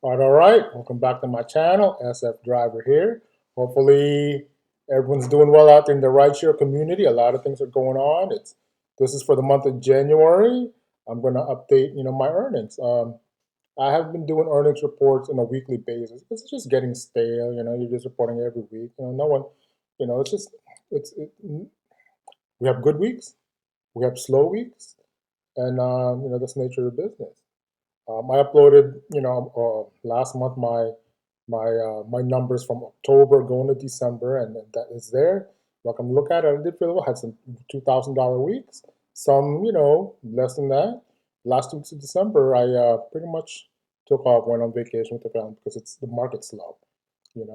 All right. Welcome back to my channel, SF Driver here. Hopefully, everyone's doing well out there in the rideshare community. A lot of things are going on. This is for the month of January. I'm going to update, my earnings. I have been doing earnings reports on a weekly basis. It's just getting stale. You're just reporting every week. No one, it's just we have good weeks, we have slow weeks, and that's the nature of the business. I uploaded, last month my numbers from October going to December, and that is there. Like I'm look at it, I did really well. Had some $2,000 weeks, some less than that. Last 2 weeks of December, I pretty much took off, went on vacation with the family because it's the market's slow. When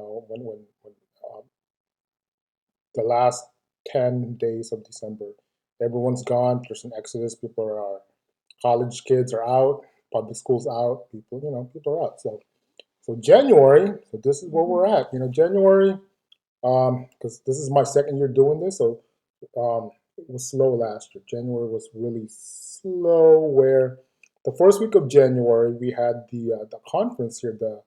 the last 10 days of December, everyone's gone. There's an exodus. People are college kids are out, public schools out. People are out. So January, so this is where we're at. January, because this is my second year doing this, so it was slow last year. January was really slow. Where the first week of January we had the conference here, the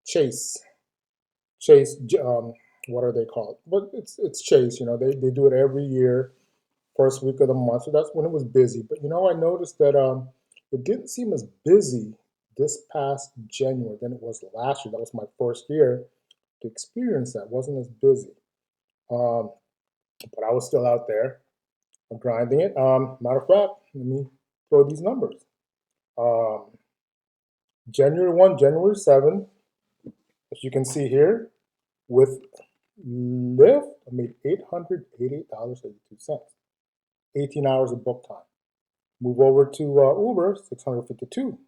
Chase Chase. What are they called? But it's Chase. They do it every year, first week of the month. So that's when it was busy. But I noticed that it didn't seem as busy this past January than it was last year. That was my first year to experience that. It wasn't as busy. Um, but I was still out there grinding it. Matter of fact, let me throw these numbers. Um, January 1, January 7th, as you can see here, with Lyft, I made $888.82. 18 hours of book time. Move over to Uber, 652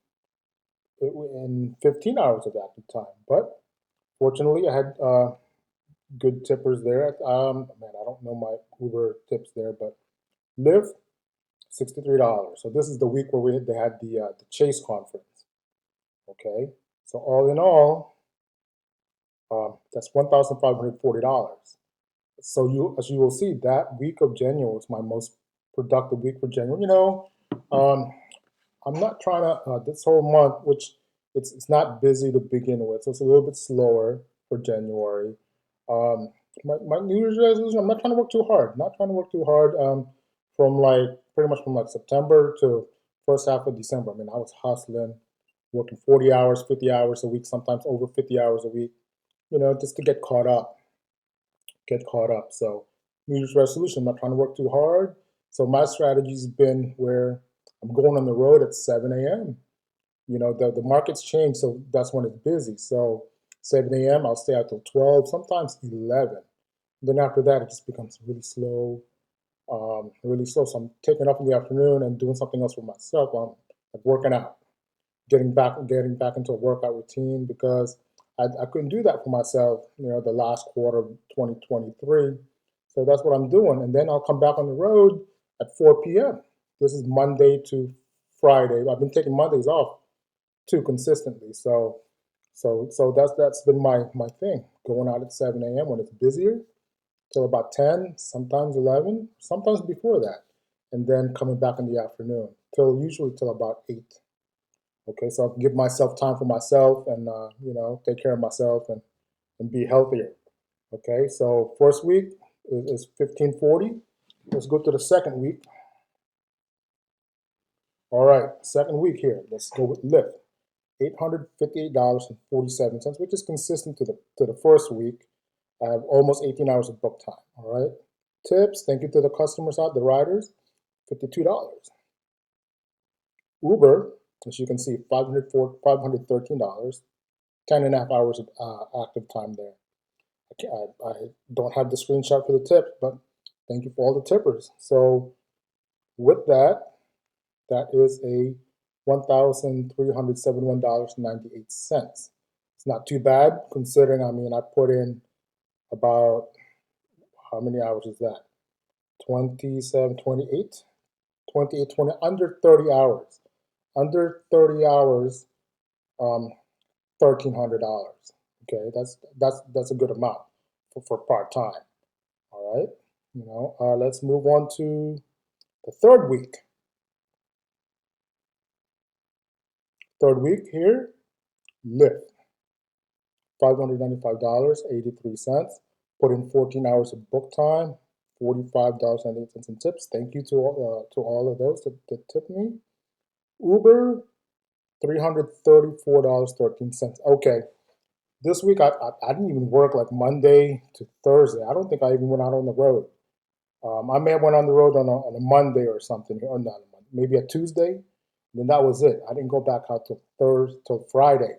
in 15 hours of active time. But fortunately, I had good tippers there. Man, I don't know my Uber tips there, but Lyft, $63. So this is the week where they had the Chase conference. Okay, so all in all, that's $1,540. So as you will see, that week of January was my most productive week for January. Um, I'm not trying to this whole month, which it's not busy to begin with, so it's a little bit slower for January. Um, my New Year's resolution, I'm not trying to work too hard. Not trying to work too hard. From like pretty much from like September to first half of December. I mean, I was hustling, working 40 hours, 50 hours a week, sometimes over 50 hours a week. Just to get caught up, get caught up. So New Year's resolution, I'm not trying to work too hard. So my strategy's been where I'm going on the road at 7 a.m. The market's changed, so that's when it's busy. So 7 a.m. I'll stay out till 12, sometimes 11. Then after that, it just becomes really slow, really slow. So I'm taking off in the afternoon and doing something else for myself. I'm like working out, getting back into a workout routine because I couldn't do that for myself, the last quarter of 2023. So that's what I'm doing. And then I'll come back on the road at 4 p.m. This is Monday to Friday. I've been taking Mondays off too consistently. So that's been my thing. Going out at 7 a.m. when it's busier till about 10, sometimes 11, sometimes before that, and then coming back in the afternoon till usually till about 8. Okay, so I can give myself time for myself and take care of myself and be healthier. Okay, so first week is 1540. Let's go to the second week. All right, second week here. Let's go with Lyft. $858.47, which is consistent to the first week. I have almost 18 hours of book time. All right. Tips, thank you to the customers out, the riders, $52. Uber, as you can see, $513, 10 and a half hours of active time there. I don't have the screenshot for the tips, but thank you for all the tippers. So with that, that is a $1,371.98. It's not too bad considering, I mean, I put in about, how many hours is that? 27, 28, 28, 20, under 30 hours. Under 30 hours, $1,300. Okay, that's a good amount for part time. All right, let's move on to the third week. Third week here, Lyft, $595.83. Put in 14 hours of book time, $45.08 in tips. Thank you to all of those that tipped me. Uber, $334.13. Okay, this week I didn't even work like Monday to Thursday. I don't think I even went out on the road. I may have went on the road on a Monday or something, or not a Monday, maybe a Tuesday. Then that was it. I didn't go back out till till Friday.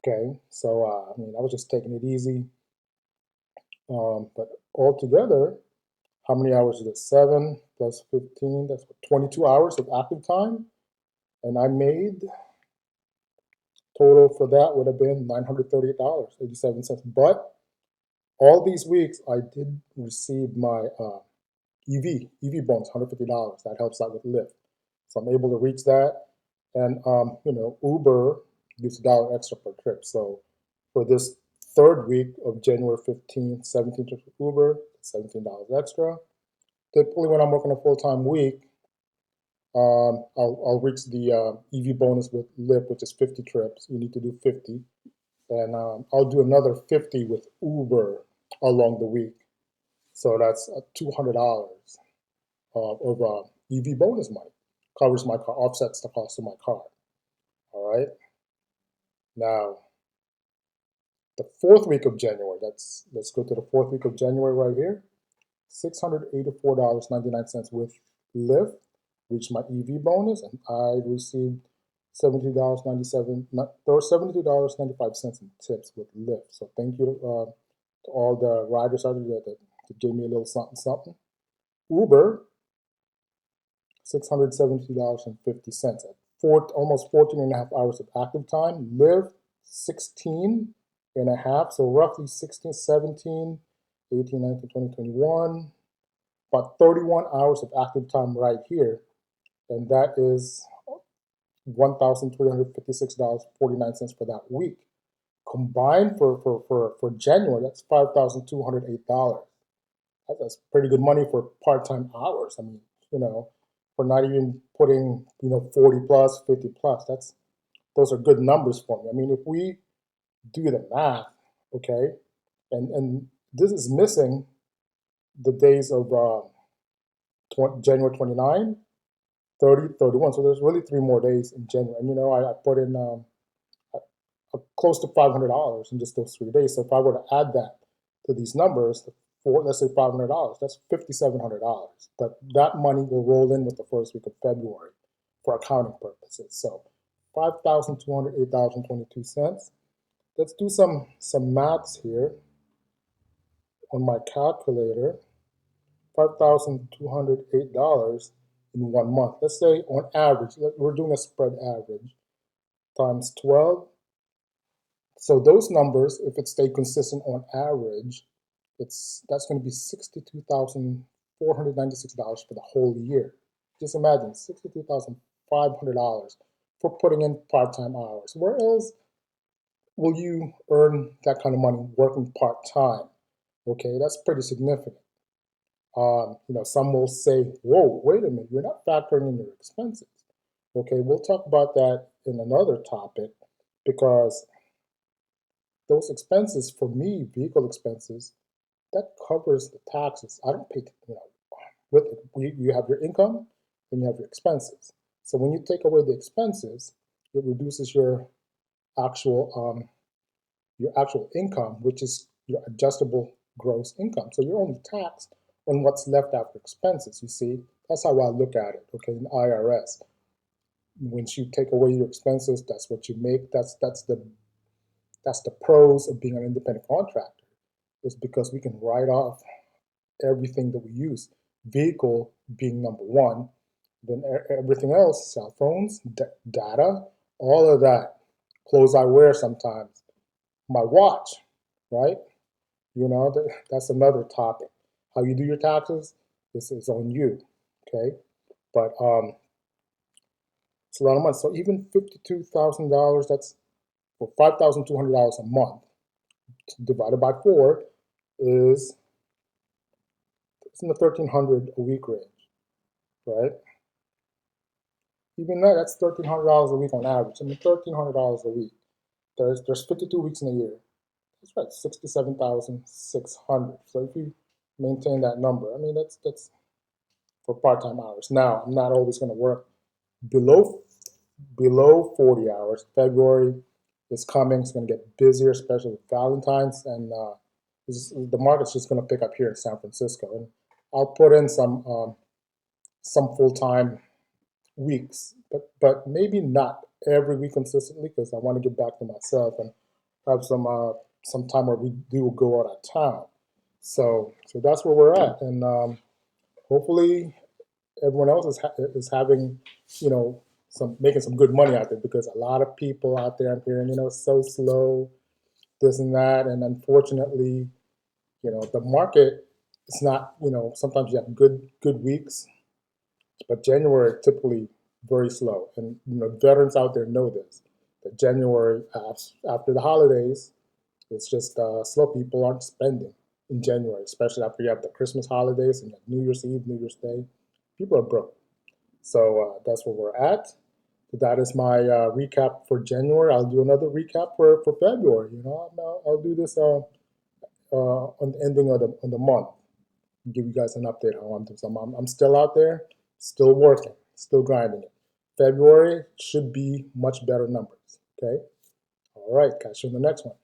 Okay, so I mean, I was just taking it easy. But altogether, how many hours is it? 7 plus 15, that's what, 22 hours of active time. And I made, total for that would have been $938.87. But all these weeks, I did receive my EV bonus, $150. That helps out with Lyft. So I'm able to reach that. And, Uber gives $1 extra per trip. So for this third week of January 15th, 17th trips with Uber, $17 extra. Typically, when I'm working a full-time week, I'll reach the EV bonus with Lyft, which is 50 trips. You need to do 50. And I'll do another 50 with Uber along the week. So that's $200 of EV bonus money. Covers my car, offsets the cost of my car. All right. Now, the fourth week of January, let's go to the fourth week of January right here. $684.99 with Lyft. Reached my EV bonus, and I received $72.95 in tips with Lyft. So thank you to all the riders out there that gave me a little something something. Uber, $672.50 at almost 14 and a half hours of active time. Lyft, 16 and a half, so roughly 16, 17, 18, 19, 20, 21, about 31 hours of active time right here. And that is $1,356.49 for that week. Combined for January, that's $5,208. That's pretty good money for part-time hours. I mean, for not even putting, 40 plus, 50 plus, those are good numbers for me. I mean, if we do the math, okay, and this is missing the days of January 29, 30, 31. So there's really 3 more days in January. And, I put in close to $500 in just those 3 days. So if I were to add that to these numbers, let's say $500, that's $5,700. But that money will roll in with the first week of February for accounting purposes. So $5,208.22. Let's do some maths here on my calculator. $5,208 in 1 month. Let's say on average, we're doing a spread average, times 12. So those numbers, if it stayed consistent on average, that's going to be $62,496 for the whole year. Just imagine $62,500 for putting in part-time hours. Where else will you earn that kind of money working part-time? Okay, that's pretty significant. Some will say, whoa, wait a minute, you're not factoring in your expenses. Okay, we'll talk about that in another topic, because those expenses, for me, vehicle expenses, that covers the taxes. I don't pay, with it. You have your income and you have your expenses. So when you take away the expenses, it reduces your actual income, which is your adjustable gross income. So you're only taxed on what's left after expenses. You see, that's how I look at it. Okay, in IRS, once you take away your expenses, that's what you make. That's the pros of being an independent contractor, is because we can write off everything that we use. Vehicle being number one, then everything else, cell phones, data, all of that, clothes I wear sometimes, my watch, right? That's another topic. How you do your taxes, this is on you, okay? But it's a lot of money. So even $52,000, that's for $5,200 a month, divided by 4 is, it's in the 1,300 a week range, right? Even that's $1,300 a week on average. I mean, $1,300 a week. There's 52 weeks in a year. That's right, 67,600. So if you maintain that number, I mean, that's for part-time hours. Now, I'm not always going to work below below 40 hours. February is coming. It's going to get busier, especially with Valentine's, and the market's just going to pick up here in San Francisco. And I'll put in some full-time weeks, but maybe not every week consistently because I want to get back to myself and have some time where we do go out of town. So that's where we're at, and hopefully everyone else is having, some making some good money out there because a lot of people out there I'm hearing, so slow, this and that, and unfortunately, the market is not, sometimes you have good weeks, but January typically very slow, and veterans out there know this. That January after the holidays, it's just slow. People aren't spending in January, especially after you have the Christmas holidays and New Year's Eve, New Year's Day. People are broke. So that's where we're at. So that is my recap for January. I'll do another recap for February. I'll do this on the ending of the month. Give you guys an update on how I'm doing. So I'm still out there, still working, still grinding it. February should be much better numbers. Okay. All right. Catch you in the next one.